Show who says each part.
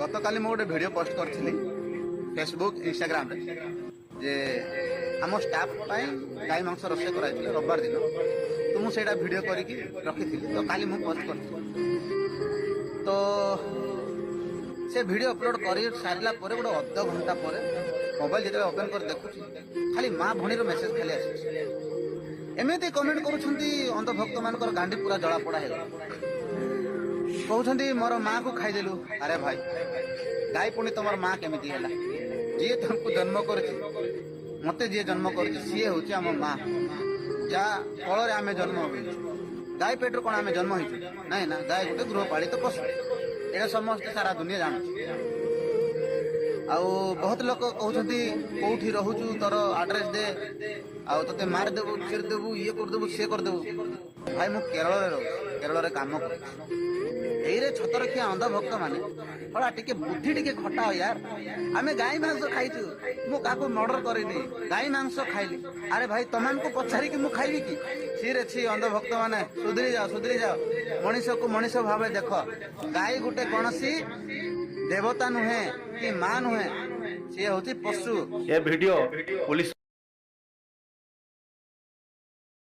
Speaker 1: गतकाली मैं गोटे video post करी फेसबुक इंस्टाग्राम जे आम स्टाफ गाई मांस रोषे कराई रविवार दिन तो मुझे वीडियो करके रखी तो काली मुझे पोस्ट कर तो से वीडियो अपलोड कर सारा गोटे अध घंटा पर मोबाइल जो ओपन कर देखुची खाली माँ भणी मेसेज खाली आमती कमेंट कर भक्त मान गांडी पूरा जलापड़ा है कहते मोर माँ को खाईदेलु। अरे भाई गाई पुणी तुम माँ केमी है जी तुमको जन्म कर मत जी जन्म कर सी हूँ आम माँ जहाँ फल आम जन्म हो गाई पेटर कौन आम जन्म हो ना ना गाई गोटे गृहपालित पशु ये समस्त सारा दुनिया जान आउ बहुत लोग कहते कौटी रोचु तोर आड्रेस दे आते मारिदेबू छेड़देबू ये करदेबू सी करदेबू भाई मु केरल काम कर छत रखिया अंध भक्त माने थोड़ा टिके बुद्धि टिके खटा यार आम गाई मांस खाइचु मु काको मर्डर करिनी गाई मांस खाइली। अरे भाई तमान को पचारि कि मु खाइबी कि सी रे छी अंध भक्त माने सुधरी जाओ मनीष को मनीष भाव देख गाई गुटे कौनसी देवता नुहे कि मां नुहे सी हूँ पशु।
Speaker 2: ये वीडियो पुलिस